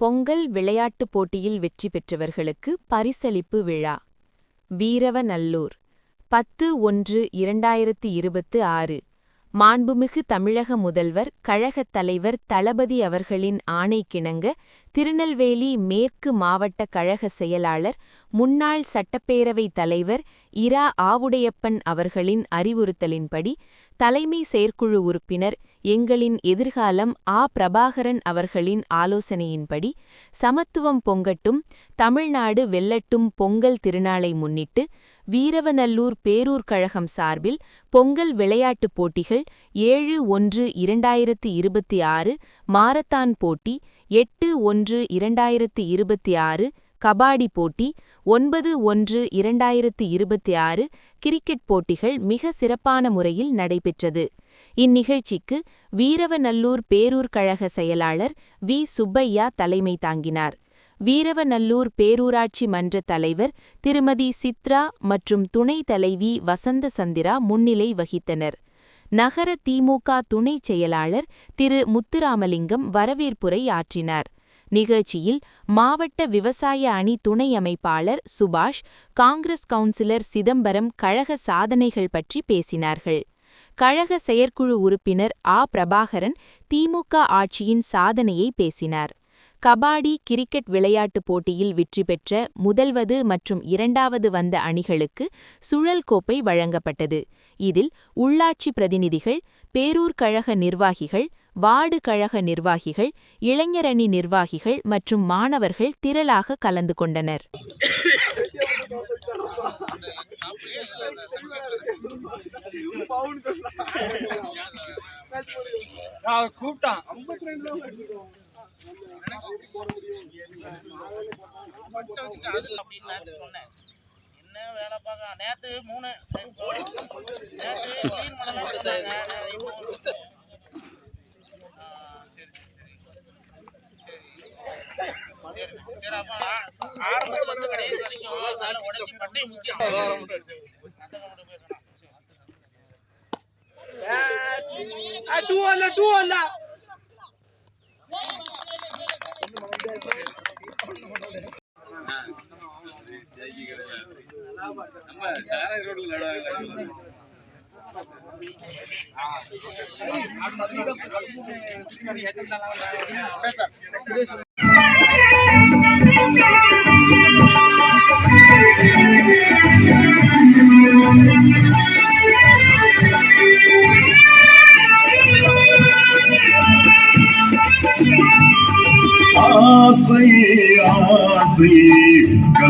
பொங்கல் விளையாட்டுப் போட்டியில் வெற்றி பெற்றவர்களுக்கு பரிசளிப்பு விழா. வீரவநல்லூர் 10/1/2026. மாண்புமிகு தமிழக முதல்வர் கழகத் தலைவர் தளபதி அவர்களின் ஆணைக்கிணங்க திருநெல்வேலி மேற்கு மாவட்ட கழக செயலாளர் முன்னாள் சட்டப்பேரவைத் தலைவர் இரா ஆவுடையப்பன் அவர்களின் அறிவுறுத்தலின்படி தலைமை செயற்குழு உறுப்பினர் எங்களின் எதிர்காலம் பிரபாகரன் அவர்களின் ஆலோசனையின்படி சமத்துவம் பொங்கட்டும் தமிழ்நாடு வெல்லட்டும் பொங்கல் திருநாளை முன்னிட்டு வீரவநல்லூர் பேரூர் கழகம் சார்பில் பொங்கல் விளையாட்டுப் போட்டிகள் 7/1/2026 மாரத்தான் போட்டி, 8/1/2026 கபாடி போட்டி, 9/1/2026 கிரிக்கெட் போட்டிகள் மிக சிறப்பான முறையில் நடைபெற்றது. இந்நிகழ்ச்சிக்கு வீரவநல்லூர் பேரூர் கழக செயலாளர் வி. சுப்பையா தலைமை தாங்கினார். வீரவநல்லூர் பேரூராட்சி மன்ற தலைவர் திருமதி சித்ரா மற்றும் துணைத் தலைவி வசந்த சந்திரா முன்னிலை வகித்தனர். நகர திமுக துணைச் செயலாளர் திரு. முத்துராமலிங்கம் வரவேற்புரை ஆற்றினார். நிகழ்ச்சியில் மாவட்ட விவசாய அணி துணை அமைப்பாளர் சுபாஷ், காங்கிரஸ் கவுன்சிலர் சிதம்பரம் கழக சாதனைகள் பற்றி பேசினார்கள். கழக செயற்குழு உறுப்பினர் பிரபாகரன் திமுக ஆட்சியின் சாதனையை பேசினார். கபாடி, கிரிக்கெட் விளையாட்டுப் போட்டியில் வெற்றி பெற்ற முதல்வது மற்றும் இரண்டாவது வந்த அணிகளுக்கு சுழல் கோப்பை வழங்கப்பட்டது. இதில் உள்ளாட்சி பிரதிநிதிகள், பேரூர் கழக நிர்வாகிகள், வார்டு கழக நிர்வாகிகள், இளைஞரணி நிர்வாகிகள் மற்றும் மாணவர்கள் திரளாக கலந்து கொண்டனர்.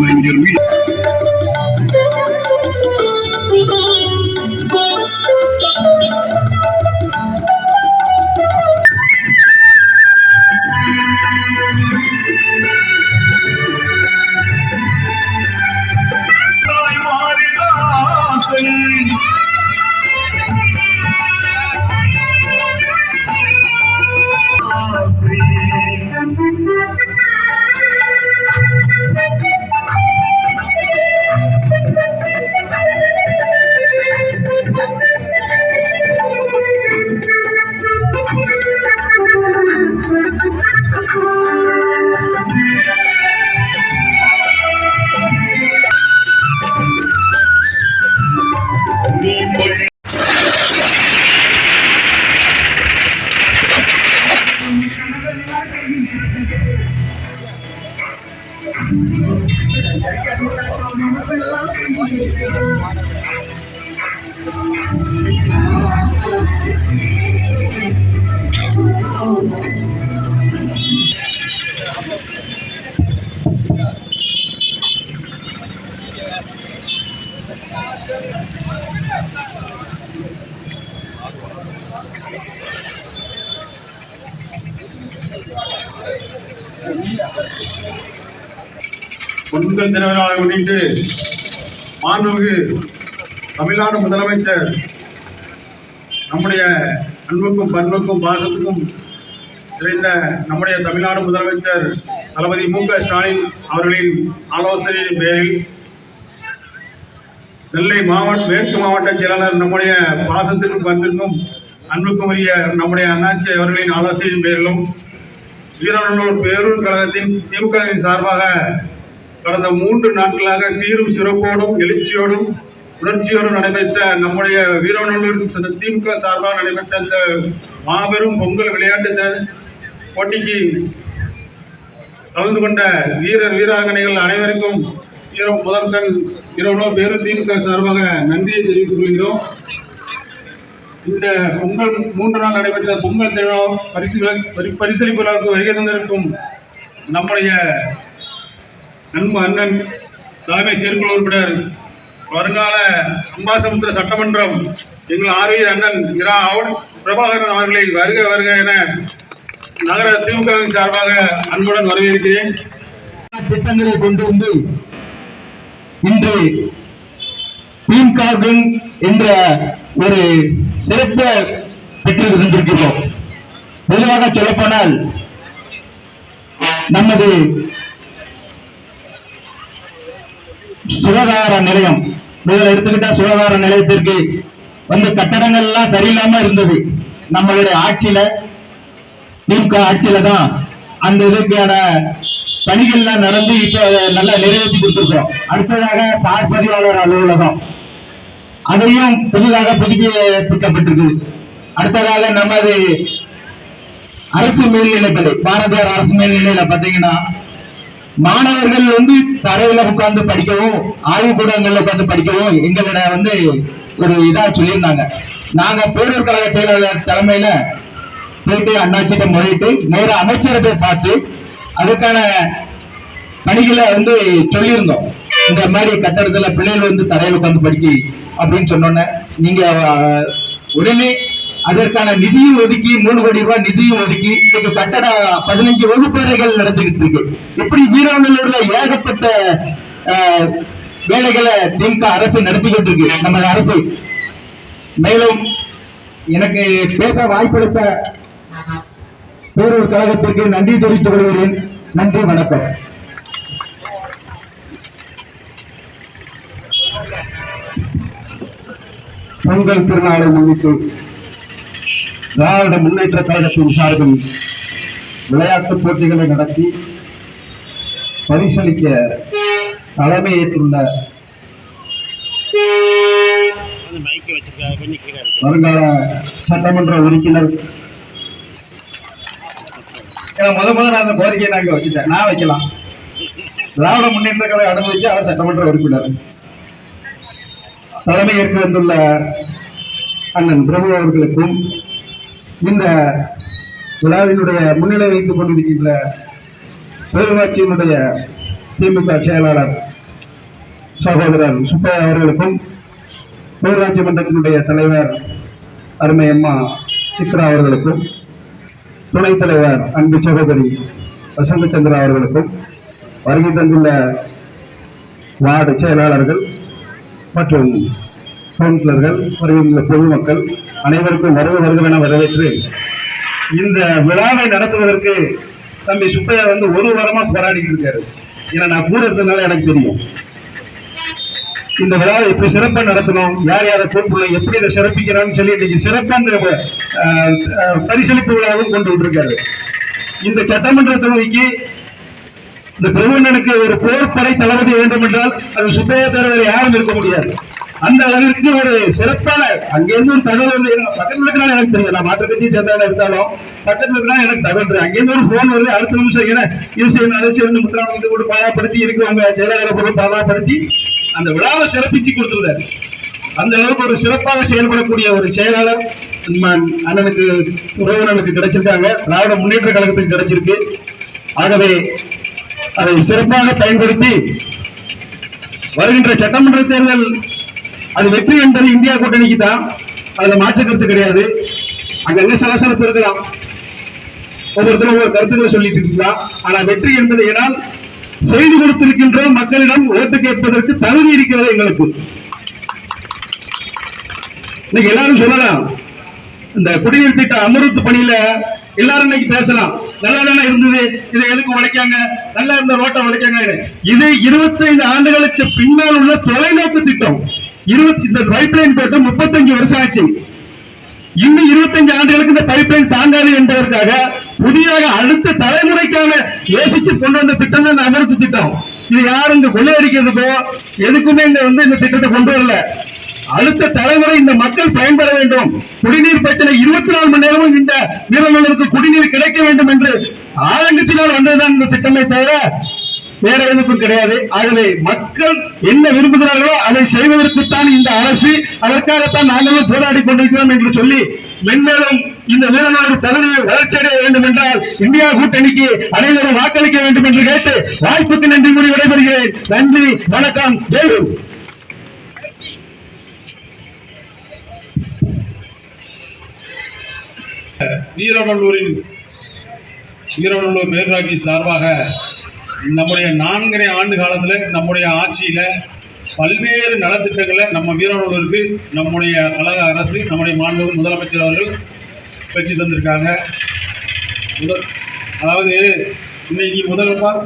கலைஞர் பொங்கல் திருநாளை முன்னிட்டு மாண்புமிகு தமிழ்நாடு முதலமைச்சர் நம்முடைய அன்புக்கும் பண்புக்கும் பாசத்துக்கும் நிறைந்த நம்முடைய தமிழ்நாடு முதலமைச்சர் தளபதி மு.க. ஸ்டாலின் அவர்களின் ஆலோசனையின் பேரில் நெல்லை மேற்கு மாவட்ட செயலாளர் நம்முடைய பாசத்திற்கும் பண்பிற்கும் அன்புக்கும் உரிய நம்முடைய அண்ணாச்சி அவர்களின் ஆலோசனையின் பேரிலும் வீரநல்லூர் பேரூர் கழகத்தின் திமுகவின் சார்பாக கடந்த 3 நாட்களாக சீரும் சிறப்போடும் எழுச்சியோடும் உணர்ச்சியோடும் நடைபெற்ற நம்முடைய வீரநல்லூர் திமுக சார்பாக நடைபெற்ற இந்த மாபெரும் பொங்கல் விளையாட்டு போட்டிக்கு கலந்து கொண்ட வீராங்கனைகள் அனைவருக்கும் முதற்கண் வீரநல்லூர் பேரூர் திமுக சார்பாக நன்றியை தெரிவித்துக் கொள்கிறோம். இந்த பொங்கல் 3 நாள் நடைபெற்ற பொங்கல் திருவிழா பரிசளிப்பு விழாவுக்கு வருகை தந்திருக்கும் நம்முடைய நண்பு அண்ணன் தலைமை செயற்குழு உறுப்பினர் வருங்கால அம்பாசமுத்திர சட்டமன்றம் எங்கள் ஆர்வீர் அண்ணன் இரா பிரபாகரன் அவர்களை வருக வருக என நகர திமுகவின் சார்பாக அன்புடன் வரவேற்கிறேன். திட்டங்களை கொண்டு வந்து இன்று திமுக என்ற ஒரு சிறப்பு பெற்று இருந்திருக்கிறோம். பொதுவாக சொல்லப்போனால் நமது சுகாதார நிலையம் முதல்ல எடுத்துக்கிட்டா சுகாதார நிலையத்திற்கு வந்து கட்டடங்கள் எல்லாம் சரியில்லாம இருந்தது. நம்மளுடைய ஆட்சியில திமுக ஆட்சியில தான் அந்த இதுக்கான பணிகள்லாம் நடந்து இப்ப நல்லா நிறைவேற்றி கொடுத்திருக்கோம். அடுத்ததாக சார் பதிவாளர் அலுவலகம் அதையும் புதிதாக புதுப்பிக்கப்பட்டிருக்கு. அடுத்ததாக நமது அரசு மேல்நிலைப்பள்ளி பாரதியார் அரசு மேல்நிலையில பாத்தீங்கன்னா மாணவர்கள் வந்து தரையில உட்கார்ந்து படிக்கவும் ஆய்வுக்கூடங்கள்ல உட்கார்ந்து படிக்கவும் எங்களிட ஒரு இதா சொல்லியிருந்தாங்க. நாங்க பேரூர் கழக செயலாளர் தலைமையில போயிட்டு அண்ணாச்சிட்ட முறையிட்டு நேர அமைச்சரை போய் பார்த்து அதுக்கான பணிகளை சொல்லியிருந்தோம். இந்த மாதிரி கட்டடத்துல பிள்ளைகள் தரையில் உட்கார்ந்து படிக்க அப்படின்னு சொன்னோன்னே நீங்க உடனே அதற்கான நிதியும் ஒதுக்கி 3 கோடி ரூபாய் நிதியும் ஒதுக்கி இன்னைக்கு கட்டட 15 வகுப்பறைகள் நடந்துகிட்டு இருக்கு. இப்படி வீரநல்லூர்ல ஏகப்பட்ட வேலைகளை திமுக அரசு நடத்திக்கிட்டு இருக்கு நம்ம அரசு. மேலும் எனக்கு பேச வாய்ப்பளித்த பேரூர் கழகத்திற்கு நன்றி தெரிவித்துக் கொள்கிறேன். நன்றி, வணக்கம். பொங்கல் திருநாளை முன்னிட்டு திராவிட முன்னேற்ற கழகத்தின் சார்பில் விளையாட்டுப் போட்டிகளை நடத்தி பரிசளிக்க தலைமையேற்றுள்ள வருங்கால சட்டமன்ற உறுப்பினர் முதல்ல அந்த கோரிக்கையை நாங்க வச்சுட்டேன். நான் வைக்கலாம். திராவிட முன்னேற்ற கழகம் அனுமதிச்சு அவர் சட்டமன்ற உறுப்பினர். தலைமையேற்று வந்துள்ள அண்ணன் பிரபு அவர்களுக்கும் இந்த விழாவினுடைய முன்னிலை வைத்துக் கொண்டிருக்கின்ற பேரூராட்சியினுடைய திமுக செயலாளர் சகோதரர் சுப்பையா அவர்களுக்கும் பேரூராட்சி மன்றத்தினுடைய தலைவர் அருமை அம்மா சித்ரா அவர்களுக்கும் துணைத் தலைவர் அன்பு சகோதரி வசந்த சந்திரா அவர்களுக்கும் வருகை தந்துள்ள வார்டு செயலாளர்கள் மற்றும் கவுன்சிலர்கள் வருகின்ற பொதுமக்கள் அனைவருக்கும் வருவென வரவேற்று இந்த விழாவை நடத்துவதற்கு தம்பி சுப்பையா 1 வாரமா போராடிட்டு இருக்காரு. ஏன்னா நான் கூட இருந்ததுனால எனக்கு தெரியும் இந்த விழாவை எப்படி சிறப்பா நடத்தணும், யார் யாரை கூப்பிடணும், எப்படி இதை சிறப்பிக்கிறான்னு சொல்லி இன்னைக்கு சிறப்பா இந்த பரிசளிப்பு விழாவும் கொண்டு விட்டுருக்காரு. இந்த சட்டமன்ற தொகுதிக்கு இந்த பிரபுண்ணனுக்கு ஒரு போர்ப்படை தளபதி வேண்டும் என்றால் அது சுப்பையா தவிர யாரும் இருக்க முடியாது. அந்த அளவிற்கு ஒரு சிறப்பான அங்கிருந்து ஒரு தகவல் பக்கத்தில் இருக்கிறாங்க எனக்கு தெரியும். நான் மாற்று கட்சியை சேர்ந்தவங்க இருந்தாலும் பக்கத்தில் இருக்கிறா எனக்கு தகவல் அங்கிருந்து ஒரு போன் வருது. அடுத்த நிமிஷம் ஏன்னா இது செய்யணும் அதை செய்யணும் முத்திராமத்தை கூட பாராப்படுத்தி இருக்கிறவங்க செயலாளரை போட்டு பாராப்படுத்தி அந்த விழாவை சிறப்பிச்சு கொடுத்துருந்தாரு. அந்த அளவுக்கு ஒரு சிறப்பாக செயல்படக்கூடிய ஒரு செயலாளர் அண்ணனுக்கு உறவினனுக்கு கிடைச்சிருக்காங்க. திராவிட முன்னேற்ற கழகத்துக்கு கிடைச்சிருக்கு. ஆகவே அதை சிறப்பாக பயன்படுத்தி வருகின்ற சட்டமன்ற தேர்தல் அது வெற்றி என்பது இந்தியா கூட்டணிக்கு தான். அதுல மாற்று கருத்து கிடையாது. அங்க சலசலப்பு இருக்கலாம், ஒவ்வொருத்தரும் ஒவ்வொரு கருத்துக்களை சொல்லிட்டு இருக்கலாம். ஆனா வெற்றி என்பது ஏனால் செய்து கொடுத்திருக்கின்ற மக்களிடம் ஓட்டு கேட்பதற்கு தகுதி இருக்கிறது எங்களுக்கு. இன்னைக்கு எல்லாரும் சொல்லலாம், இந்த குடிநீர் திட்ட அமர்வுத் பணியில எல்லாரும் இன்னைக்கு பேசலாம். நல்லா தானே இருந்தது, இதை எதுக்கு உடைக்காங்க, நல்லா இருந்த ரோட்டை உடைக்காங்க. இது 25 ஆண்டுகளுக்கு பின்னால் உள்ள தொலைநோக்கு திட்டம். இந்த பைப்லைன் போட்டு 35 வருஷம் ஆச்சு. இன்னும் 25 ஆண்டுகளுக்கு இந்த பைப்லைன் தாங்காது என்பதற்காக புதிதாக அடுத்த தலைமுறைக்கான யோசிச்சு கொண்டு வந்த திட்டம் தான் இந்த அமிர்த திட்டம். இது யாரும் இங்க கொள்ளையடிக்கிறதுக்கோ எதுக்குமே இங்க இந்த திட்டத்தை கொண்டு வரல. அடுத்த தலைமுறை இந்த மக்கள் பயன்பெற வேண்டும். குடிநீர் பிரச்சனை 24 மணி நேரமும் இந்த வீரர்களுக்கு குடிநீர் கிடைக்க வேண்டும் என்று ஆதங்கத்தினால் வந்ததுதான் இந்த திட்டமே தவிர வேற எதுக்கும் கிடையாது. ஆகவே மக்கள் என்ன விரும்புகிறார்களோ அதை செய்வதற்குத்தான் இந்த அரசு, அதற்காகத்தான் நாங்களும் போராடி கொண்டிருக்கிறோம் என்று சொல்லி மென்மேலும் இந்த வீரநல்லூர் பகுதியை வளர்ச்சியடைய வேண்டும் என்றால் இந்தியா கூட்டணிக்கு அனைவரும் வாக்களிக்க வேண்டும் என்று கேட்டு வாய்ப்புக்கு நன்றி கூறி விடைபெறுகிறேன். நன்றி, வணக்கம், ஜெய்ஹிந்த். வீரநல்லூர் பேரூராட்சி சார்பாக நம்முடைய 4.5 ஆண்டு காலத்தில் நம்முடைய ஆட்சியில பல்வேறு நலத்திட்டங்களை நம்ம வீரநல்லூருக்கு நம்முடைய கழக அரசு, நம்முடைய மாண்புமிகு முதலமைச்சர் அவர்கள் பெற்று தந்திருக்காங்க. அதாவது இன்னைக்கு முதல்வர்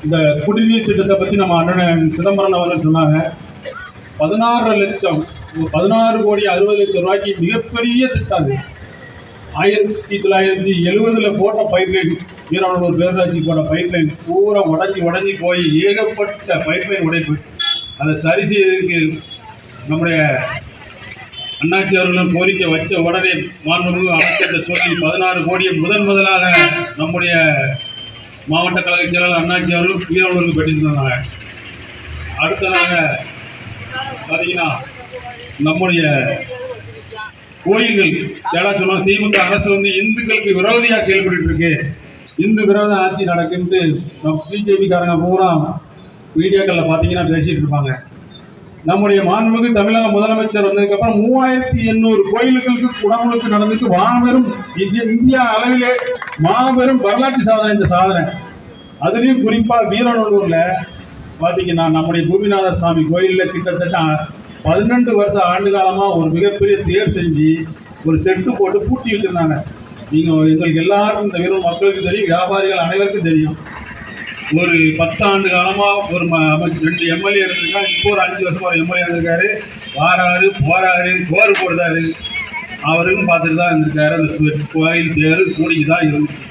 இந்த குடிநீர் திட்டத்தை பற்றி நம்ம அண்ணன் சிதம்பரம் அவர்கள் சொன்னாங்க. 16 கோடி 60 லட்சம் ரூபாய்க்கு மிகப்பெரிய திட்டம் அது. 1970 போட்ட பைப்லைன், வீரநல்லூர் பேரூராட்சி போட்ட பைப்லைன் பூரா உடஞ்சி போய் ஏகப்பட்ட பைப்லைன் உடைப்பு. அதை சரி செய்வதற்கு நம்முடைய அண்ணாச்சி அவர்களும் கோரிக்கை வச்ச உடனே மாண்புமிகு அமைச்சர்கிட்ட சொல்லி 16 கோடியை முதலாக நம்முடைய மாவட்ட கழக செயலாளர் அண்ணாச்சி அவர்களும் வீரநல்லூருக்கு பெற்று தந்தாங்க. அடுத்ததாக பார்த்தீங்கன்னா நம்முடைய கோயில்கள் சொன்னாங்க, திமுக அரசு இந்துக்களுக்கு விரோதியா செயல்பட்டு இருக்கு, இந்து விரோத ஆட்சி நடக்குன்ட்டு பிஜேபிக்காரங்க பூரா மீடியாக்களில் பார்த்தீங்கன்னா பேசிட்டு இருப்பாங்க. நம்முடைய மாண்புமிகு தமிழக முதலமைச்சர் வந்ததுக்கு அப்புறம் 3800 கோயில்களுக்கு குடமுழுக்கு நடந்துட்டு மாபெரும் இந்தியா அளவிலே மாபெரும் வரலாற்று சாதனை. இந்த சாதனை அதுலேயும் குறிப்பா வீரநல்லூர்ல பார்த்தீங்கன்னா நம்முடைய பூமிநாதர் சாமி கோயிலில் கிட்டத்தட்ட 12 வருஷ ஆண்டு காலமா ஒரு மிகப்பெரிய தேர் செஞ்சு ஒரு செட்டு போட்டு பூட்டி வச்சிருந்தாங்க. எங்களுக்கு எல்லாருக்கும் இந்த வீரர் மக்களுக்கு தெரியும், வியாபாரிகள் அனைவருக்கும் தெரியும். ஒரு 10 ஆண்டு காலமா ஒரு 2 எம்எல்ஏ இருந்திருக்காங்க. இப்போ ஒரு 5 வருஷமா ஒரு எம்எல்ஏ இருந்திருக்காரு. வாராரு போறாரு, சோறு போடுறாரு, அவருக்கும் பார்த்துட்டு தான் இருந்திருக்காரு. அந்த கோயில் தேர் கூடிக்கு தான் இருந்துச்சு.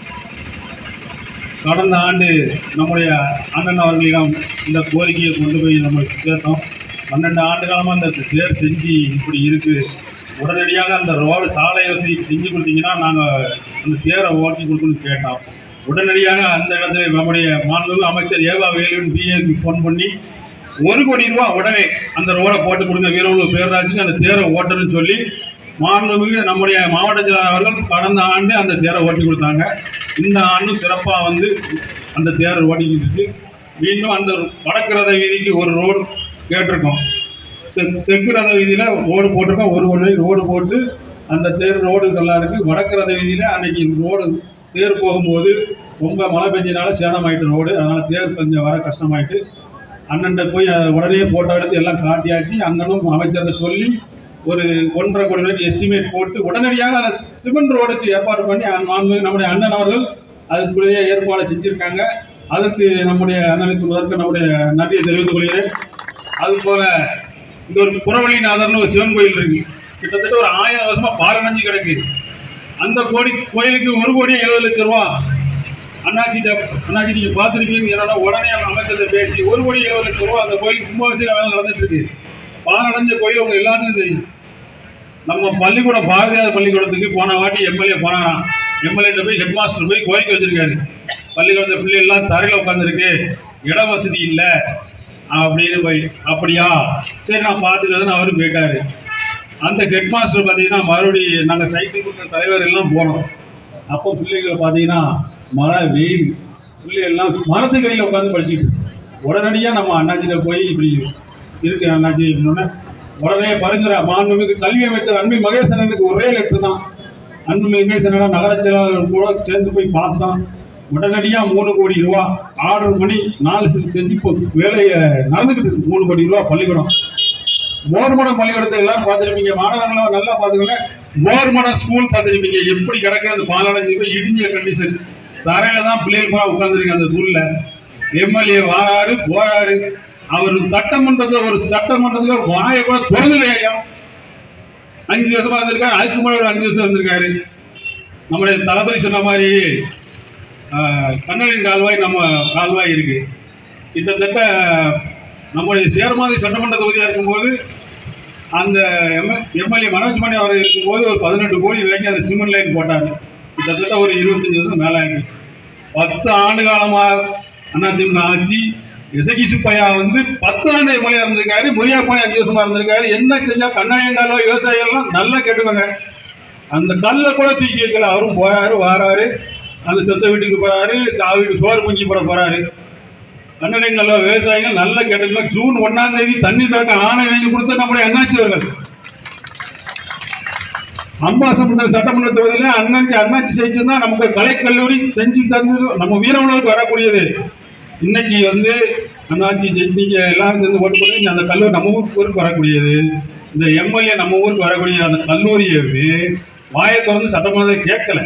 கடந்த ஆண்டு நம்முடைய அண்ணன் அவர்களிடம் இந்த கோரிக்கையை கொண்டு போய் நம்ம கேட்டோம். 12 ஆண்டு காலமாக இந்த தேர் செஞ்சு இப்படி இருக்குது, உடனடியாக அந்த ரோடு சாலை வசதி செஞ்சு கொடுத்தீங்கன்னா நாங்கள் அந்த தேரை ஓட்டி கொடுக்கணும்னு கேட்டோம். உடனடியாக அந்த இடத்துல நம்முடைய மாண்புமிகு அமைச்சர் ஏவா வேலுவின் பிஏக்கு ஃபோன் பண்ணி 1 கோடி ரூபா உடனே அந்த ரோடை போட்டு கொடுங்க, வீரநல்லூர் பேரூராட்சிக்கு அந்த தேரை ஓட்டணும்னு சொல்லி மாண்புமிகு நம்முடைய மாவட்ட செயலாளர் அவர்கள் கடந்த ஆண்டு அந்த தேரை ஓட்டி கொடுத்தாங்க. இந்த ஆண்டும் சிறப்பாக அந்த தேரை ஓட்டிக்கிட்டு இருக்கு. மீண்டும் அந்த வடக்கு ரத வீதிக்கு ஒரு ரோடு கேட்டிருக்கோம். தெற்கு ரத வீதியில் ரோடு போட்டிருக்கோம். 1 கோடி ரோடு போட்டு அந்த தேர் ரோடு நல்லா இருக்குது. வடக்கு ரத வீதியில் அன்னைக்கு ரோடு தேர் போகும்போது ரொம்ப மழை பெஞ்சனால சேதமாயிட்டு ரோடு, அதனால் தேர் கொஞ்சம் வர கஷ்டமாயிட்டு அண்ணன்ட்ட போய் உடனே போட்டோ எடுத்து எல்லாம் காட்டியாச்சு. அண்ணனும் அமைச்சர்கிட்ட சொல்லி ஒரு 1.5 கோடி ரூபாய்க்கு எஸ்டிமேட் போட்டு உடனடியாக அதை சிமெண்ட் ரோடுக்கு ஏற்பாடு பண்ணி நம்முடைய அண்ணன் அவர்கள் அதுக்குள்ளேயே ஏற்பாடு செஞ்சுருக்காங்க. அதற்கு நம்முடைய அண்ணனுக்கு முதற்கு நம்முடைய நன்றியை தெரிவித்துக் கொள்கிறேன். அதுபோல இங்க ஒரு புறவழிநாதர்னு ஒரு சிவன் கோயில் இருக்கு. கிட்டத்தட்ட ஒரு 1000 வருஷமா பாலடைஞ்சு கிடக்கு. அந்த கோயிலுக்கு 1 கோடி 70 லட்சம் ரூபா அண்ணாச்சி நீங்க பார்த்துருக்கீங்க. உடனே அமைச்சரை பேசி 1 கோடி 70 லட்சம் ரூபா அந்த கோயில் கும்பாபிஷேக வேலை நடந்துட்டு இருக்கு. பாலடைஞ்ச கோயில் உங்க எல்லாத்துக்கும் தெரியும். நம்ம பள்ளிக்கூடம் பாரதியார் பள்ளிக்கூடத்துக்கு போன வாட்டி எம்எல்ஏ போனாராம். எம்எல்ஏ போய் ஹெட் மாஸ்டர் போய் கோரிக்கை வச்சிருக்காரு, பள்ளிக்கூடத்த பிள்ளை எல்லாம் தரையில் உட்காந்துருக்கு, இட வசதி இல்லை அப்படின்னு போய். அப்படியா, சரி நான் பார்த்துக்கிறதுன்னு அவரும் போயிட்டாரு. அந்த ஹெட் மாஸ்டர் பார்த்தீங்கன்னா மறுபடியும் நாங்கள் சைக்கிள் கொடுத்த தலைவர் எல்லாம் போனோம். அப்போ பிள்ளைகள் பார்த்தீங்கன்னா மழை வெயில், பிள்ளைகள் எல்லாம் மரத்துக்கடியில் உட்காந்து படிச்சுட்டு உடனடியாக நம்ம அண்ணாச்சியில போய் இப்படி இருக்கு அண்ணாச்சி அப்படின்னோடனே உடனே பரிந்துரை மாண்புமிகு கல்வி அமைச்சர் அன்பு மகேசனுக்கு ஒரே லெட்டர் தான். அன்பு மகேசன் நகர செயலாளர் கூட சேர்ந்து போய் பார்த்தோம். உடனடியாக 3 கோடி ரூபா ஆர்டர் பண்ணி 4 செஞ்சு வேலையை நடந்துக்கிட்டு இருக்கு. 3 கோடி ரூபா பள்ளிக்கூடம், மோர்மடம் பள்ளிக்கூடத்தை எல்லாரும் பார்த்துருப்பீங்க. மாணவர்களும் நல்லா பார்த்துக்கோங்க. மோர்மடம் ஸ்கூல் பார்த்துருப்பீங்க. எப்படி கிடக்கிறது, பாலடைஞ்சு போய் இடிஞ்ச கண்டிஷன், தரையில தான் பிள்ளைகள் பூரா உட்காந்துருக்கு அந்த ஸ்கூல்ல. எம்எல்ஏ வாராரு போறாரு. அவர் சட்டமன்றத்துல வாயை கூட திறந்துலையா. 5 வருஷமா இருந்திருக்காரு. அதுக்கு முன்னாடி ஒரு 5 வருஷம் இருந்திருக்காரு. நம்முடைய தளபதி சொன்ன மாதிரி கண்ணனின் கால்வாய் நம்ம கால்வாய் இருக்கு. கிட்டத்தட்ட நம்முடைய சேர்மாதி சட்டமன்ற தொகுதியாக இருக்கும்போது அந்த எம்எல்ஏ மனோஜ் மணி அவர் இருக்கும்போது ஒரு 18 கோடி வாங்கி அந்த சிமெண்ட் லைன் போட்டார். கிட்டத்தட்ட ஒரு 25 வருஷம் மேலே ஆயிடுச்சு. 10 ஆண்டு காலமாக அதிமுக ஆட்சி. எசகி சுப்பையா 10 ஆண்டு எம்எல்ஏ இருந்திருக்காரு. முரியாப்பாணி 5 வருஷமா இருந்திருக்காரு. என்ன செஞ்சா கண்ணாயங்காலோ விவசாயிகள்லாம் நல்லா கேட்டுக்கோங்க. அந்த கல்லை கூட தூக்கி வைக்கல. அவரும் போறாரு வாராரு, அந்த சொந்த வீட்டுக்கு போறாரு, வீட்டுக்கு சோறு குஞ்சு போட போறாரு. கண்ணனைங்களோ விவசாயிகள் நல்லா கேட்டுக்கோங்க. ஜூன் 1ஆம் தேதி தண்ணி திறக்க ஆணை வாங்கி கொடுத்த நம்முடைய அண்ணாச்சி அவர்கள். அம்பாசமுத்திரம் சட்டமன்ற தொகுதியில அண்ணாச்சி செஞ்சிருந்தா நமக்கு கலைக்கல்லூரி செஞ்சு தந்து நம்ம வீரவனுக்கு வரக்கூடியது. இன்னைக்கு அண்ணாச்சி ஜெயிச்சிங்க எல்லாரும் சேர்ந்து ஓட்டு பண்ணி அந்த கல்லூரி நம்ம ஊருக்கு வரக்கூடியது. இந்த எம்எல்ஏ நம்ம ஊருக்கு வரக்கூடிய அந்த கல்லூரியை வாயை திறந்து சட்டமன்றத்தை கேட்கல.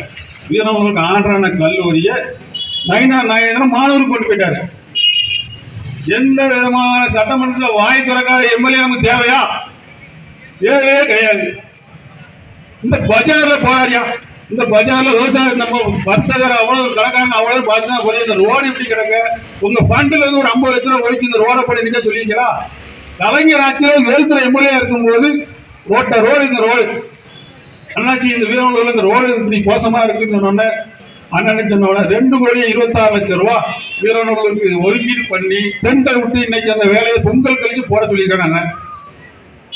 வீரவனுக்கு ஆன்றான கல்லூரியை நாயகரம் மாணவருக்கு கொண்டு போயிட்டாரு. எந்த விதமான சட்டமன்றத்தில் வாய் திறக்காத எம்எல்ஏ நமக்கு தேவையா? தேவையே கிடையாது. இந்த பஜார்ல போறாரியா? இந்த பஜார்ல விவசாயம் நம்ம வர்த்தகர் அவ்வளவு கடைக்காரங்க அவ்வளவு பார்த்தா இந்த ரோடு இப்படி கிடக்க உங்க ஃபண்டுல ஒரு 50 லட்சம் ரூபாய் ஒழிச்சு இந்த ரோடை படி நிக்க சொல்லிங்களா? கலைஞர் ஆட்சியில் வெறுக்கிற எம்எல்ஏ இருக்கும்போது ரோடு இந்த ரோடு அண்ணாச்சி இந்த வீரவனூர்ல இந்த ரோடு இப்படி மோசமா இருக்குன்னு சொன்னோன்னே அண்ணன் சொன்னோட 2,26,00,000 ரூபாய் வீரவனூருக்கு ஒதுக்கீடு பண்ணி பெண்கள் விட்டு இன்னைக்கு அந்த வேலையை பொங்கல் கழிச்சு போட சொல்லியிருக்காங்க அண்ணன்.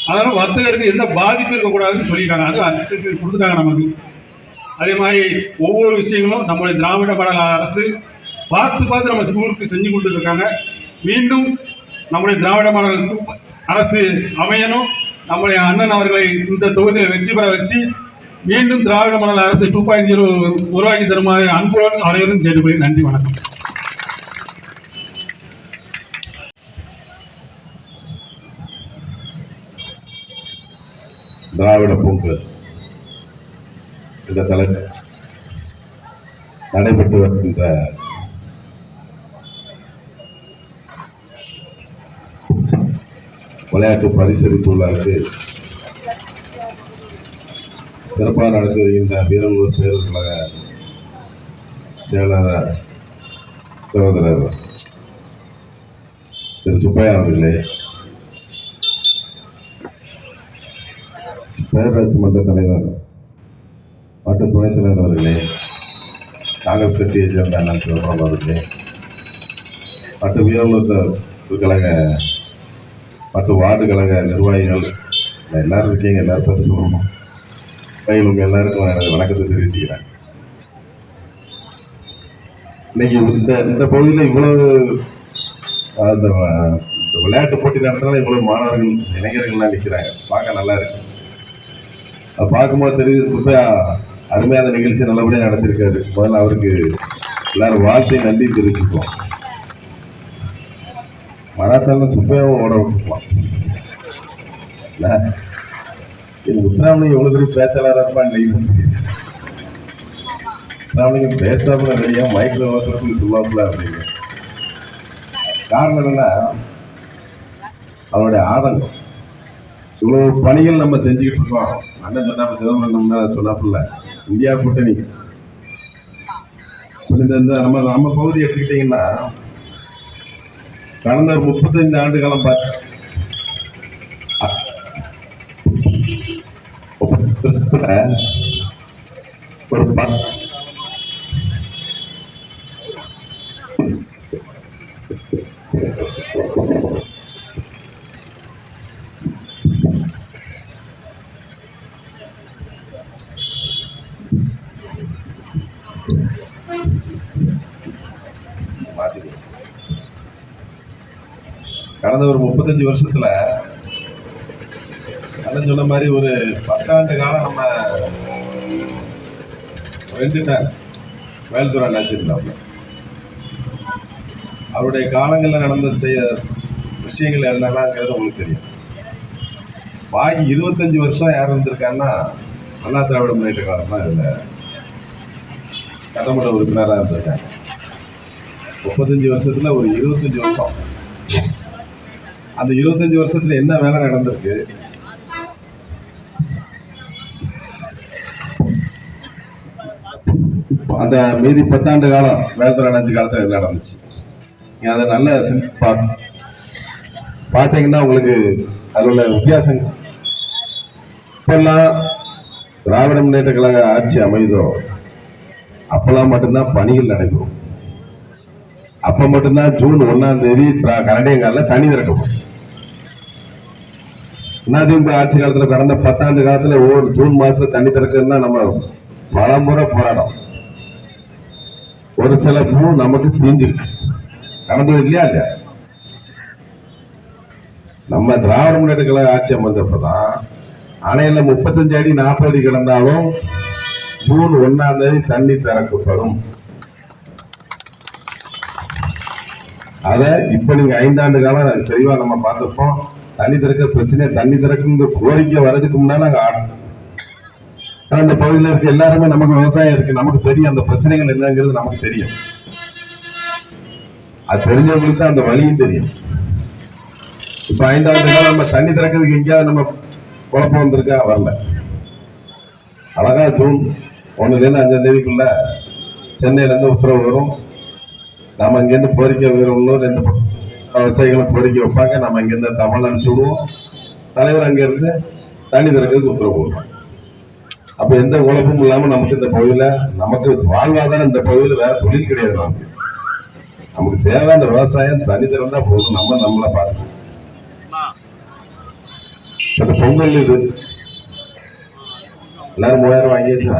அதனால வர்த்தகருக்கு எந்த பாதிப்பு இருக்கக்கூடாதுன்னு சொல்லியிருக்காங்க. அது அனுசரித்து கொடுத்துட்டாங்க நமக்கு. அதே மாதிரி ஒவ்வொரு விஷயங்களும் நம்முடைய திராவிட மாடல் அரசு பார்த்து நம்ம ஊருக்கு செஞ்சு கொடுத்துட்டு இருக்காங்க. மீண்டும் நம்முடைய திராவிட மாடல் அரசு அமையணும். நம்முடைய அண்ணன் அவர்களை இந்த தொகுதியில் வெற்றி பெற வச்சு மீண்டும் திராவிட மாடல் அரசு 2.0 உருவாக்கி தருமாறு அன்போடு அனைவரும் கேட்டுக்கொள்கிறேன். நன்றி, வணக்கம். திராவிட பொங்கல் இந்த தலைப்பில் நடைபெற்று வருகின்ற விளையாட்டு பரிசளிப்பு விழாவுக்கு சிறப்பாக நடத்தி வருகின்ற வீரவனூர் பேரூர் கழக செயலாளர் சகோதரர் திரு சுப்பையா அவர்களே, பேரூராட்சி மன்ற தலைவர் மற்றும் துணைத் தலைவர் அவர்களே, காங்கிரஸ் கட்சியை சேர்ந்த அண்ணன் சிதம்பரம் அவர்களே, மற்றும் வீரவனூர் கழக மற்றும் வார்டு கழக நிர்வாகிகள் எல்லாரும் இருக்கீங்க. எல்லாரும் பற்றி சொல்லணும். கையில் உங்க எல்லாருக்கும் எனது வணக்கத்தை தெரிவிச்சுக்கிறேன். இன்னைக்கு இந்த பகுதியில் இவ்வளவு அந்த விளையாட்டு போட்டி நடத்தினால இவ்வளவு மாணவர்கள் இளைஞர்கள்லாம் நிற்கிறாங்க. பார்க்க நல்லா இருக்கு. அதை பார்க்கும்போது தெரியுது சுப்பையா அருமையான நிகழ்ச்சி நல்லபடியாக நடத்திருக்காரு. முதல்ல அவருக்கு எல்லாரும் வாழ்த்தை நன்றி தெரிவிச்சுக்குவோம். மராத்தான சுப்பையாவும் ஓட விட்டுக்கலாம். முத்துராமலிங்கம் எவ்வளவு பெரிய பேச்சாளராக இருப்பான்னு தெரியுது. முத்துராமலிங்கம் பேசாமல நிறைய மைக்கில் ஓட்டுறதுக்கு சொல்லுவாப்புல அப்படின்னு. காரணம் என்னன்னா அவருடைய ஆதங்கம். இவ்வளவு பணிகள் நம்ம செஞ்சுக்கிட்டு இருக்கோம். அண்ணன் சொன்னாப்புல சிதம்பரம் சொன்னாப்புல இந்தியா கூட்டணி நம்ம பகுதி எடுத்துக்கிட்டீங்கன்னா கடந்த ஒரு 35 ஆண்டு காலம் பார்த்து ஒரு கடந்த ஒரு 35 வருஷத்துல அண்ணன் சொன்ன மாதிரி ஒரு 10 ஆண்டு காலம் நம்ம 2 டன் வேல்துறை நினைச்சிருந்தோம். அவருடைய காலங்களில் நடந்த விஷயங்கள் என்னென்னாங்கிறது உங்களுக்கு தெரியும். பாக்கி 25 வருஷம் யார் இருந்திருக்காங்கன்னா அண்ணா திராவிட முன்னேற்ற காலம் தான் இதில் சட்டமன்ற உறுப்பினராக இருந்திருக்காங்க. 35 வருஷத்துல ஒரு 25 வருஷம். அந்த 25 வருஷத்துல என்ன வேலை நடந்திருக்கு? அந்த மீதி 10 ஆண்டு காலம் வேலுத்தலை அணைச்சி காலத்துல என்ன நடந்துச்சு, நீங்க அதை நல்ல பார்த்தீங்கன்னா உங்களுக்கு அதில் உள்ள வித்தியாசம். இப்பெல்லாம் திராவிட முன்னேற்ற கழக ஆட்சி அமைதோ அப்பெல்லாம் மட்டும்தான் பணிகள் நடைபெறும். அப்ப மட்டும்தான் ஜூன் 1ஆம் தேதி கரடியங்கால தண்ணி திறக்கப்படும். அதிமுக ஆட்சி காலத்துல கடந்த 10 ஆண்டு காலத்துல ஜூன் மாசம் தண்ணி திறக்கணும்னா நம்ம பல முறை போராடும். ஒரு சில பூ நமக்கு தீஞ்சிருக்கு, நடந்தது இல்லையா இல்லையா? நம்ம திராவிட முன்னேற்ற கழக ஆட்சி அமைந்தப்பதான் அணையில 35 அடி 40 அடி கிடந்தாலும் ஜூன் 1ஆம் தேதி தண்ணி திறக்கப்படும். அத இப்ப நீங்க 5 ஆண்டு காலம் தெளிவா நம்ம பார்த்திருப்போம். தண்ணி திறக்க பிரச்சனை, தண்ணி திறக்குங்க கோரிக்கை வர்றதுக்கு முன்னாடி நாங்க ஆடணும். அந்த பகுதியில் இருக்க எல்லாருமே நமக்கு விவசாயம் இருக்கு, நமக்கு தெரியும் அந்த பிரச்சனைகள் என்னங்கிறது நமக்கு தெரியும். அது தெரிஞ்சவங்களுக்கு தான் அந்த வழியும் தெரியும். இப்ப 5 ஆண்டு காலம் நம்ம தண்ணி திறக்கிறதுக்கு எங்கேயாவது நம்ம குழப்பம் வந்திருக்கா? வரல. அழகா ஜூன் 1லேருந்து 5ஆம் தேதிக்குள்ள சென்னையில இருந்து உத்தரவு வரும். நம்ம இங்கிருந்து கோரிக்கை வீரர்களும் 2 விவசாயிகளும் கோரிக்கை வைப்பாங்க. நம்ம இங்கிருந்து தமிழ் அனுப்பிச்சு விடுவோம். தலைவர் அங்கிருந்து தண்ணி திறக்கிறதுக்கு உத்தரவு போடுவாங்க. அப்ப எந்த குழப்பமும் இல்லாம நமக்கு இந்த பகுதியில நமக்கு வாழ்வாதாரம், இந்த பகுதியில வேற தொழில் கிடையாது. நமக்கு தேவை அந்த விவசாயம், தண்ணி திறந்தா போதும், நம்ம நம்மளை பார்க்கணும். பொங்கல் இது எல்லாரும் 3000 வாங்கியாச்சா?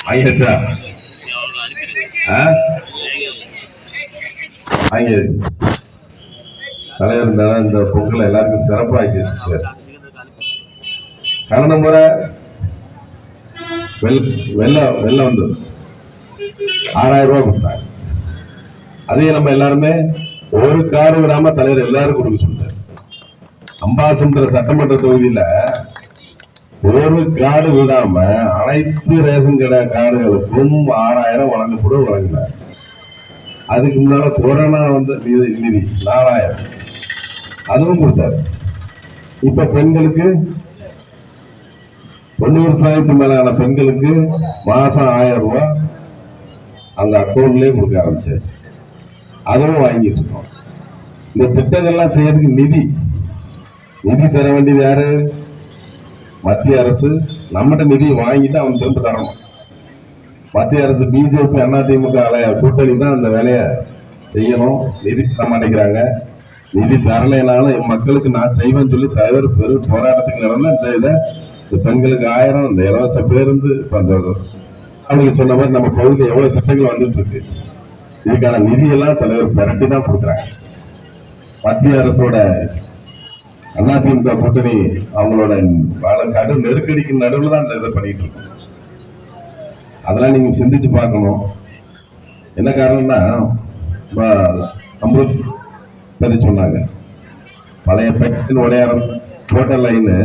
வாங்கியாச்சா? வாங்கியாச்சு. தலைவர் இந்த பொங்கல் எல்லாருக்கும் சிறப்பா ஆக்கி வச்சுக்காரு. கடந்த முறை வெள்ளம் வந்து 6000 ரூபாய் கொடுத்தாங்க. அதையும் நம்ம எல்லாருமே ஒரு கார்டு விடாம தலைவர் எல்லாரும் கொடுக்க சொல்லிட்டாரு. அம்பாசமுத்திர சட்டமன்ற தொகுதியில ஒரு கார்டு விடாம அனைத்து ரேஷன் கடை கார்டுகளுக்கும் 6000 வழங்கினார். அதுக்கு முன்னால கொரோனா வந்து நிதி 4000 அதுவும் கொடுத்தாரு. இப்ப பெண்களுக்கு 90% மேலான பெண்களுக்கு மாசம் 1000 ரூபாய் அந்த அக்கௌண்ட்லயே கொடுக்க ஆரம்பிச்சாச்சு. அதுவும் வாங்கிட்டு இருக்கோம். இந்த திட்டங்கள்லாம் செய்யறதுக்கு நிதி பெற வேண்டியது யாரு? மத்திய அரசு. நம்மகிட்ட நிதி வாங்கிட்டு அவன் திரும்ப தரணும். மத்திய அரசு பிஜேபி அதிமுக கூட்டணி தான் அந்த வேலையை செய்யணும். நிதி தர மாட்டேங்கிறாங்க. நிதி தரலைனாலும் மக்களுக்கு நான் செய்வேன்னு சொல்லி தலைவர் பெரும் போராட்டத்துக்கு நடந்த இந்த பெண்களுக்கு 1000, இந்த இலவச பேருந்து அவங்களுக்கு சொன்ன மாதிரி நம்ம பகுதியில் எவ்வளவு திட்டங்கள் வந்துட்டு இருக்கு. இதுக்கான நிதி எல்லாம் தலைவர் பெரட்டி தான் கொடுக்குறாங்க. மத்திய அரசோட அதிமுக கூட்டணி அவங்களோட கடும் நெருக்கடிக்கு நடுவில் தான் இந்த இதை பண்ணிட்டு இருக்கோம். அதெல்லாம் நீங்க சிந்திச்சு பார்க்கணும். என்ன காரணம்னா அம்ருத் பத்தி சொன்னாங்க. பழைய பெட்ரோல் உடையாரம் டோட்டல் லைனு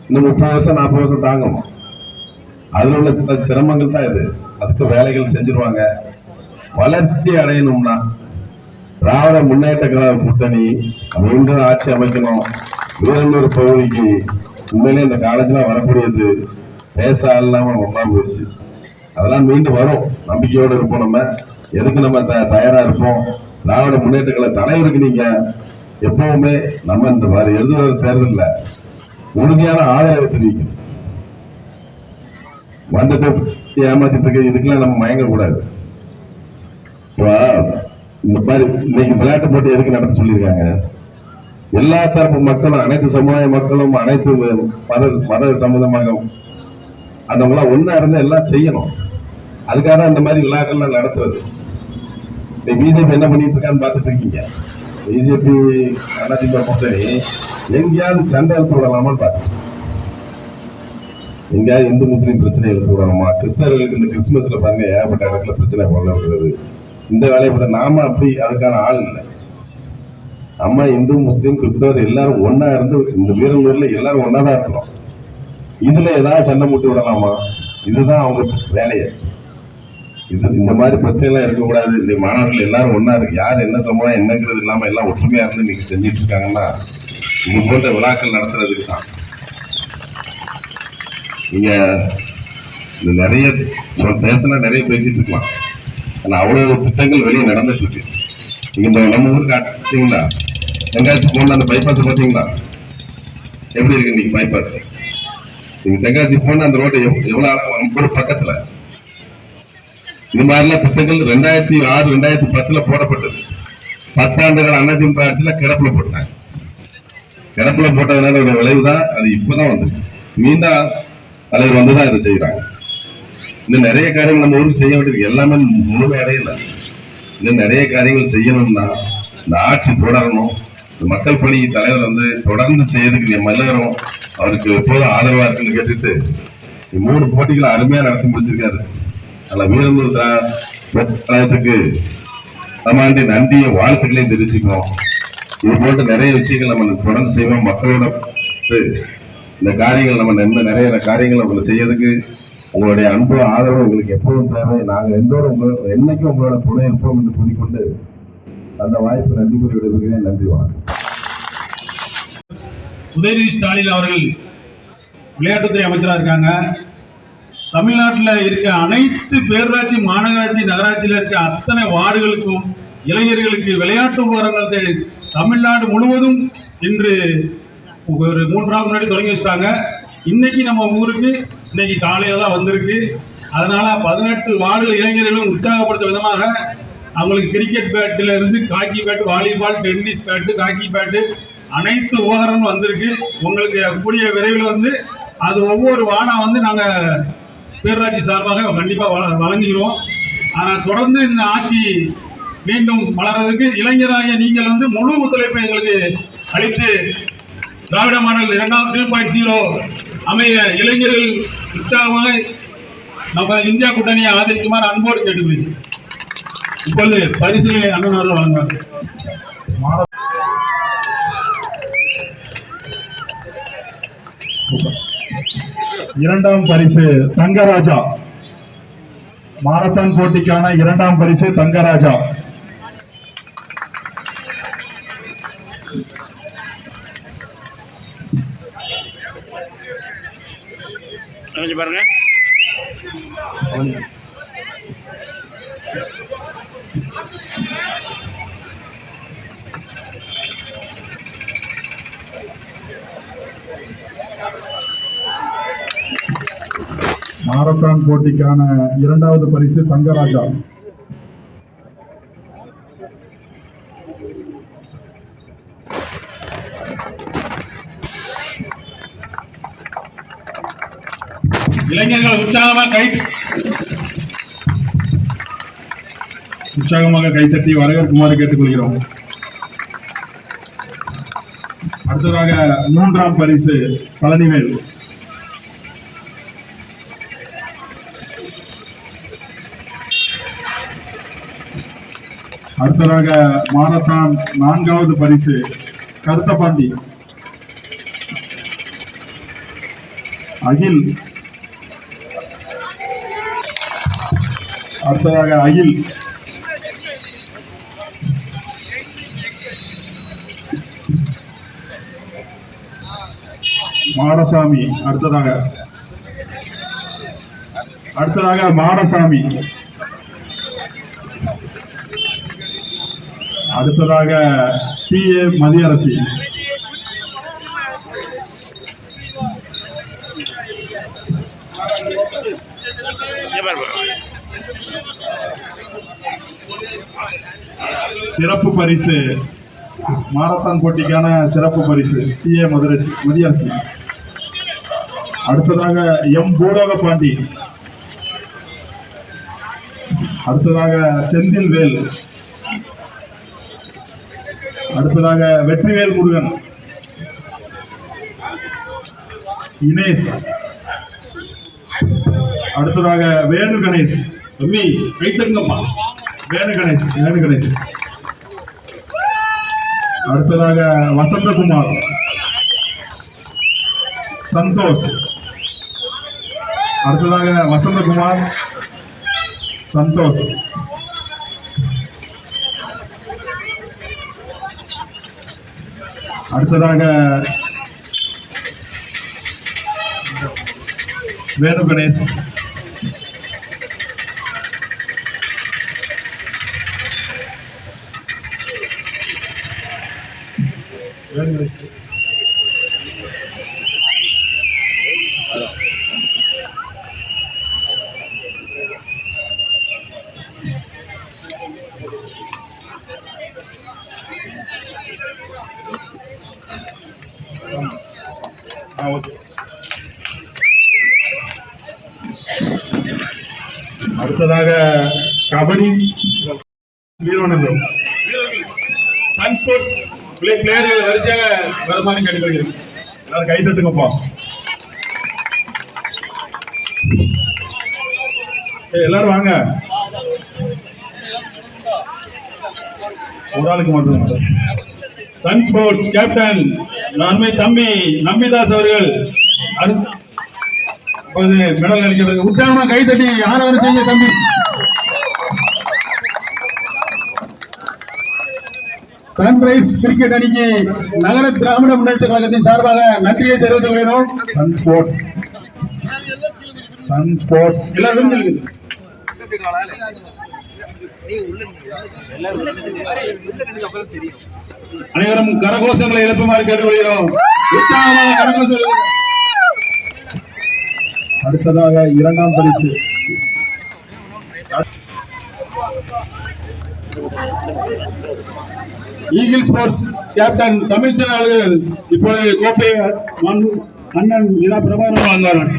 இன்னும் 30 வருஷம் 40 வருஷம் தாங்கணும். அதுல உள்ள சிரமங்கள் தான் இது. அதுக்கு வேலைகள் செஞ்சிருவாங்க. வளர்ச்சி அடையணும்னா திராவிட முன்னேற்ற கழக கூட்டணி மீண்டும் ஆட்சி அமைக்கணும். வீரனூர் பகுதிக்கு உண்மையிலே இந்த காலேஜ்லாம் வரக்கூடியது பேச இல்லாம ஒன்றா போயிடுச்சு. அதெல்லாம் மீண்டும் வரும். நம்பிக்கையோடு இருப்போம். நம்ம எதுக்கு நம்ம தயாரா இருப்போம். திராவிட முன்னேற்ற கழக தலைவருக்கு நீங்க எப்பவுமே நம்ம இந்த மாதிரி எழுதுவது தேர்தல்ல உறுதியான ஆதரவை தெரிவிக்கணும். வந்துட்டு ஏமாத்திட்டு இருக்க இதுக்கெல்லாம் நம்ம மயங்க கூடாது. இந்த மாதிரி இன்னைக்கு விளையாட்டு போட்டி எதுக்கு நடத்த சொல்லியிருக்காங்க? எல்லா தரப்பு மக்களும், அனைத்து சமுதாய மக்களும், அனைத்து மத சம்பந்தமாக அந்த ஒன்னா இருந்து எல்லாம் செய்யணும். அதுக்காக அந்த மாதிரி விழாக்கள்லாம் நடத்துறது. பிஜேபி என்ன பண்ணிட்டு இருக்கான்னு பார்த்துட்டு இருக்கீங்க. பிஜேபி அதிமுக கூட்டணி எங்கேயாவது சண்டை எழுத்து விடலாமான்னு பார்த்து, எங்கேயாவது இந்து முஸ்லீம் பிரச்சனை எழுத்து விடலாமா? கிறிஸ்தவர்களுக்கு இந்த கிறிஸ்துமஸ்ல பாருங்க ஏகப்பட்ட இடத்துல பிரச்சனை கொள்ள விடுறது. இந்த வேலையை பற்றி நாம அப்படி அதுக்கான ஆள் இல்லை. நம்ம இந்து முஸ்லீம் கிறிஸ்தவர் எல்லாரும் ஒன்னா இருந்து இந்த வீரனூர்ல எல்லாரும் ஒன்னா தான் இருக்கிறோம். இதுல ஏதாவது சண்டை மூட்டி விடலாமா? இதுதான் அவங்க வேலையை. இந்த மாதிரி பிரச்சனை எல்லாம் இருக்கக்கூடாது. இந்த மாணவர்கள் எல்லாரும் ஒன்னா இருக்கு. யார் என்ன சம்பளம் என்னங்கிறது இல்லாம எல்லாம் ஒற்றுமையா இருந்து நீங்க செஞ்சிட்டு இருக்காங்கன்னா இது போன்ற விழாக்கள் நடத்துறதுக்கு தான். நீங்க இது நிறைய பேசினா நிறைய பேசிட்டு இருக்கலாம். ஆனா அவ்வளவு திட்டங்கள் வெளியே நடந்துட்டு இருக்கு. இந்த நம்ம ஊருக்கு பார்த்தீங்களா, தென்காசி போன அந்த பைபாஸ் பார்த்தீங்களா எப்படி இருக்கு இன்னைக்கு பைபாஸ்? நீங்க தென்காசி போன அந்த ரோடு எவ்வளவு அழகா ஒரு பக்கத்துல. இது மாதிரிலாம் திட்டங்கள் 2006 2010 போடப்பட்டது. 10 ஆண்டுகள் அதிமுக ஆட்சியில கிடப்புல போட்டாங்க. கிடப்புல போட்டதுனால ஒரு விளைவு தான் அது இப்பதான் வந்துருக்கு. மீண்டும் தலைவர் வந்துதான் இதை செய்யறாங்க. இன்னும் நிறைய காரியங்கள் நம்ம ஊருக்கு செய்ய வேண்டியது எல்லாமே முழுமை அடையல. இன்னும் நிறைய காரியங்கள் செய்யணும்னா இந்த ஆட்சி தொடரணும். மக்கள் பணி தலைவர் தொடர்ந்து செய்யறதுக்கு நம்ம எல்லாரும் அவருக்கு எப்போதும் ஆதரவா இருக்குன்னு கேட்டுட்டு 3 போட்டிகளை அருமையா நடத்தி முடிச்சிருக்காரு. அதனால வீரனூர் தலைவருக்கு நம்ம நன்றிய வாழ்த்துக்களையும் தெரிவிச்சுக்கிறோம். இது போன்ற நிறைய விஷயங்கள் நம்ம தொடர்ந்து செய்வோம். மக்களோட இந்த காரியங்கள் நம்ம இன்னும் நிறைய காரியங்கள் உங்களுக்கு செய்யறதுக்கு உங்களுடைய அன்பு ஆதரவு உங்களுக்கு எப்போதும் தேவை. நாங்கள் என்னைக்கும் உங்களோட துணை இருப்போம் என்று கூறிக்கொண்டு அந்த வாய்ப்பு நன்றி கூறி விடுகிறேன். நன்றி, வணக்கம். உதயநிதி ஸ்டாலின் அவர்கள் விளையாட்டுத்துறை அமைச்சராக இருக்காங்க. தமிழ்நாட்டில் இருக்க அனைத்து பேரூராட்சி, மாநகராட்சி, நகராட்சியில் இருக்க அத்தனை வார்டுகளுக்கும் இளைஞர்களுக்கு விளையாட்டு உபகரணத்தை தமிழ்நாடு முழுவதும் இன்று ஒரு 3 நாள் முன்னாடி தொடங்கி வச்சிட்டாங்க. இன்னைக்கு நம்ம ஊருக்கு இன்னைக்கு காலையில தான் வந்திருக்கு. அதனால 18 வார்டு இளைஞர்களும் உற்சாகப்படுத்த விதமாக அவங்களுக்கு கிரிக்கெட் பேட்டில் இருந்து காக்கி பேட், வாலிபால், டென்னிஸ் பேட்டு, காக்கி பேட்டு அனைத்து உபகரணம் வந்திருக்கு. உங்களுக்கு கூடிய விரைவில் அது ஒவ்வொரு வார்டா நாங்கள் பேரூராட்சி சார்பாக கண்டிப்பாக வழங்குகிறோம். ஆனால் தொடர்ந்து இந்த ஆட்சி மீண்டும் வளர்றதுக்கு இளைஞராகிய நீங்கள் முழு ஒத்துழைப்பை எங்களுக்கு அளித்து திராவிட மாடல் 2.0 அமைய இளைஞர்கள் உற்சாகமாக நம்ம இந்தியா கூட்டணியை ஆதரிக்குமாறு அன்போடு கேட்டுக்கொள்கிறேன். இப்பொழுது பரிசிலை அண்ணன் அவர்கள் வழங்குவார். இரண்டாம் பரிசு தங்கராஜா. மாரத்தான் போட்டிக்கான 2ஆம் பரிசு தங்கராஜா. பாருங்க. மாரத்தான் போட்டிக்கான 2வது பரிசு தங்கராஜா. இளைஞர்கள் உற்சாகமாக கைத்தட்டி வரவேற்குமாறு கேட்டுக்கொள்கிறோம். அடுத்ததாக 3ஆம் பரிசு பழனிவேல். அடுத்ததாக மாரத்தான் 4வது பரிசு கருத்தபாண்டி அகில். அடுத்ததாக அகில். மாடசாமி. அடுத்ததாக மாடசாமி. அடுத்ததாக PA மதியரசி. சிறப்பு பரிசு மாரத்தான் போட்டிக்கான சிறப்பு பரிசு PA மதியரசி. அடுத்ததாக M பூலோகபாண்டி. அடுத்ததாக செந்தில்வேல். அடுத்ததாக வெற்றிவேல் முருகன். இனேஷ். அடுத்ததாக வேணு கணேஷ். தம்பி கைத்தருங்கப்பா. வேணு கணேஷ். அடுத்ததாக வசந்தகுமார். சந்தோஷ். அடுத்ததாக வசந்தகுமார், சந்தோஷ். அடுத்ததாக வேணு கணேஷ். அடுத்ததாக கபடி வீரவனந்தம் சன் ஸ்போர்ட்ஸ் பிளேயர்கள் வரிசையாக வருமாறு கேட்டுக்கொள்கிறேன். எல்லாரும் கை தட்டுங்கப்பா. எல்லாரும் வாங்க. ஒரு ஆளுக்கு மட்டும். சன் ஸ்போர்ட்ஸ் கேப்டன் அருமை தம்பி நம்பிதாஸ் அவர்கள் மெடல் அளிக்கிறது. உற்சாகமா கை தட்டி ஆராதனை செய்ய தம்பி. சன்ரைஸ் கிரிக்கெட் அணிக்கு நகர திராவிட முன்னேற்ற கழகத்தின் சார்பாக நன்றியை தெரிவித்துக் கொள்கிறோம். சன் ஸ்போர்ட்ஸ் எல்லாரும் அனைவரும் கரகோஷங்களை எழுப்புமாறு கேட்டுக்கொள்கிறோம். உற்சாகமான கரகோஷம். அடுத்ததாக இரண்டாம் பரிசு ஈகிள் ஸ்போர்ட்ஸ் கேப்டன் தமிழ்ச்சன் அவர்கள் இப்போது கோப்பையை அண்ணன் நிலா பிரபாகரன் வந்தார்கள்.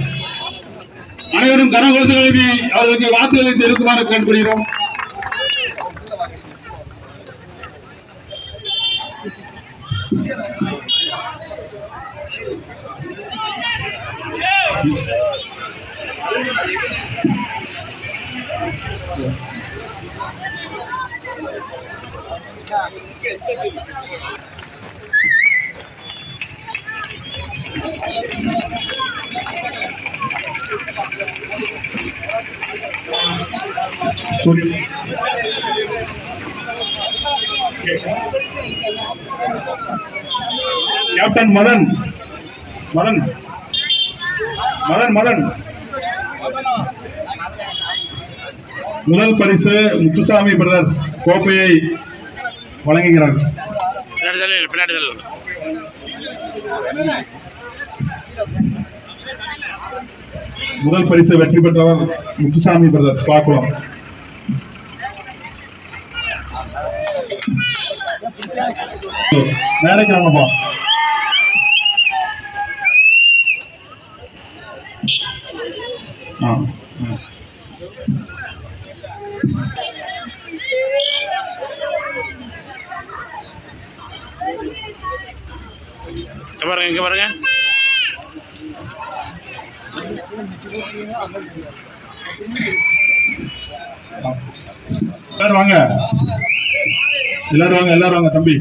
அனைவரும் கரகோஷங்களை எழுப்பி அவர்களுக்கு வாக்குகளை தெரிவிக்குமாறு கேட்டுக்கொள்கிறோம். கேப்டன் மதன் மதன் மதன் மதன் முதல் பரிசு முத்துசாமி பிரதர்ஸ் கோப்பையை வழங்குகிறார். முதல் பரிசு வெற்றி பெற்றவர் முத்துசாமி பிரதர்ஸ் பாக்குளம். நேரைக்கு வாங்கப்பா. இங்க பாருங்க எல்லாரும் வாங்க, எல்லாரும் வாங்க, எல்லாரும் வாங்க தம்பி.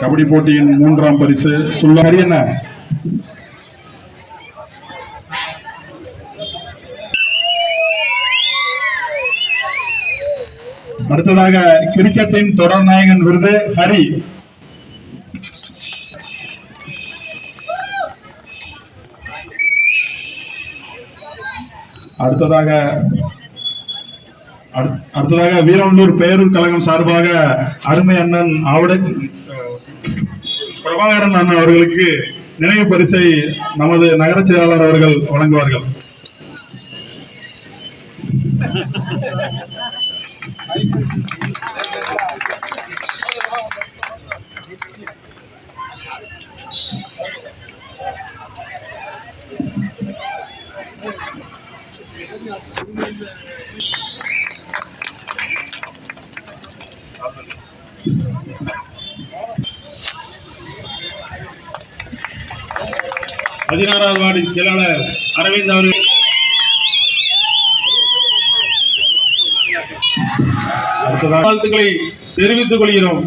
கபடி போட்டியின் மூன்றாம் பரிசு சுல்லாரி என்ன அடுத்ததாக கிரிக்கெட்டின் தொடர் நாயகன் விருது ஹரி. அடுத்ததாக வீரவள்ளூர் பேரூர் கழகம் சார்பாக அருமை அண்ணன் ஆவுடை பிரபாகரன் அண்ணன் அவர்களுக்கு நினைவு பரிசை நமது நகர செயலாளர் அவர்கள் வழங்குவார்கள். பதினாறாவது வார்டு செயலாளர் அரவிந்த் அவர்கள் வாழ்த்துக்களை தெரிவித்துக் கொள்கிறோம்.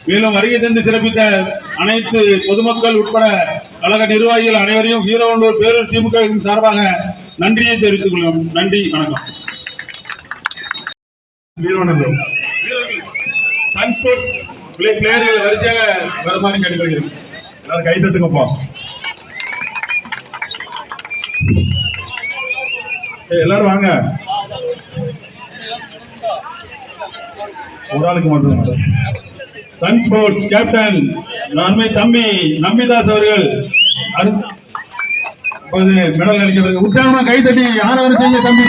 மேலும் வருகை தந்து சிறப்பித்த அனைத்து பொதுமக்கள் உட்பட கழக நிர்வாகிகள் அனைவரையும் வீரவள்ளூர் பேரூர் திமுக சார்பாக நன்றியை தெரிவித்துக் கொள்கிறோம். நன்றி, வணக்கம். சன் ஸ்போர்ட்ஸ் பிளேயர்கள் வரிசையாக வருமாறு கேட்டுக்கொள்கிறேன். எல்லாரும் கை தட்டுங்கப்பா. எல்லாரும் வாங்க. ஒரு ஆளுக்கு மட்டும். சன் ஸ்போர்ட்ஸ் கேப்டன் அருமை தம்பி நம்பிதாஸ் அவர்கள் மெடல் அளிக்கிறது. உற்சாகமா கைத்தட்டி ஆராதனை செய்ய தம்பி.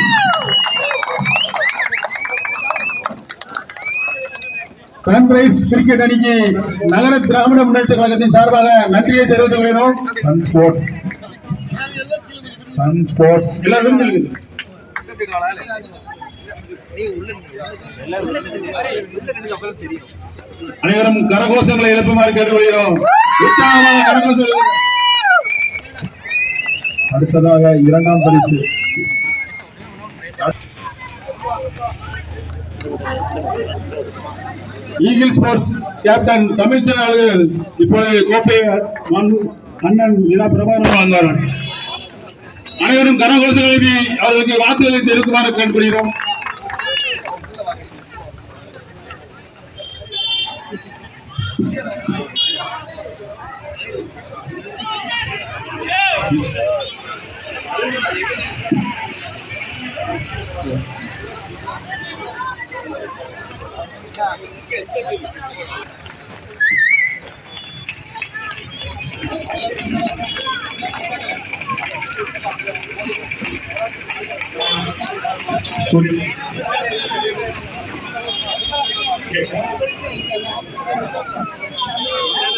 சன்ரைஸ் கிரிக்கெட் அணிக்கு நகர திராவிட முன்னேற்ற கழகத்தின் சார்பாக நன்றியை தெரிவித்துக் கொள்கிறோம். சன் ஸ்போர்ட்ஸ் எல்லாரும் அனைவரும் கரகோஷங்களை எழுப்புமாறு கேட்டுக்கொள்கிறோம். உற்சாகமாக கரகோஷம். அடுத்ததாக இரண்டாம் பரிசு ஈகிள் ஸ்போர்ட்ஸ் கேப்டன் தமிழ்ச்செல்வன் அவர்கள் இப்போது கோப்பையை அண்ணன் இரா பிரபாகரன் வாங்குவார்கள். அனைவரும் கரகோஷம் எழுதி அவர்களுக்கு வாக்குகளை தெரிவிக்குமாறு கேட்டுக்கொள்கிறோம்.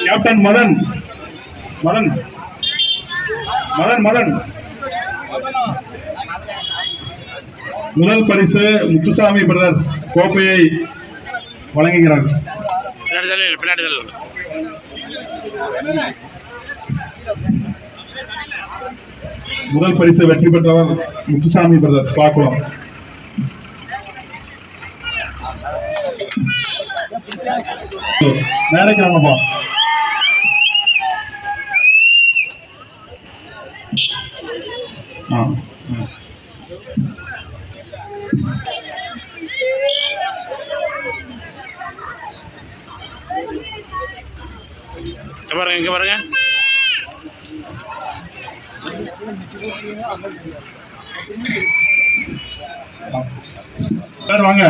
கேப்டன் மதன் மதன் மதன் மதன் முதல் பரிசு முத்துசாமி பிரதர்ஸ் கோப்பையை வழங்குகிறார். முதல் பரிசு வெற்றி பெற்றவர் முத்துசாமி பிரதர்ஸ் பாக்குளம். நேரைக்கு வாங்கப்பா. பாருங்க இங்க பாருங்க. எல்லாரும் வாங்க,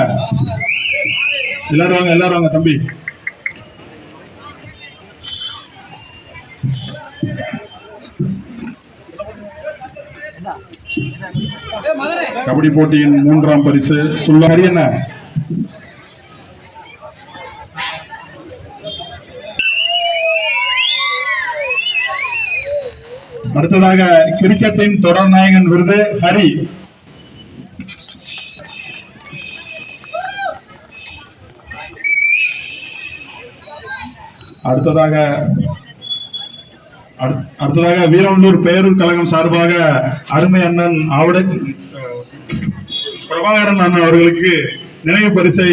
எல்லாரும் வாங்க, எல்லாரும் வாங்க தம்பி. கபடி போட்டியின் மூன்றாம் பரிசு சுல்லஹரியண்ண. அடுத்ததாக கிரிக்கெட்டின் தொடர் நாயகன் விருது ஹரி. அடுத்ததாக வீரவள்ளூர் பேரூர் கழகம் சார்பாக அருமை அண்ணன் ஆவுடை பிரபாகரன் அண்ணன் அவர்களுக்கு நினைவு பரிசை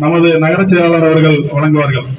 நமது நகர செயலாளர் அவர்கள் வழங்குவார்கள்.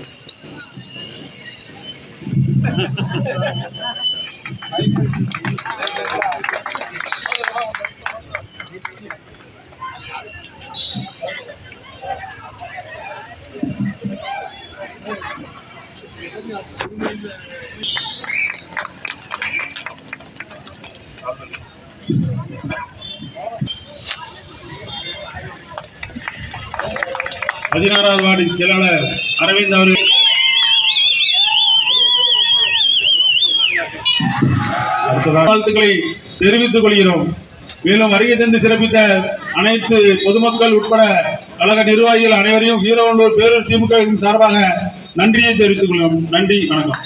பதினாறாவது வார்டு செயலாளர் அரவிந்த் அவர்கள் வாழ்த்துக்களை தெரிவித்துக் கொள்கிறோம். மேலும் வருகை தந்து சிறப்பித்த அனைத்து பொதுமக்கள் உட்பட கழக நிர்வாகிகள் அனைவரையும் வீரவள்ளூர் பேரூர் திமுக சார்பாக நன்றியை தெரிவித்துக் கொள்கிறோம். நன்றி, வணக்கம்.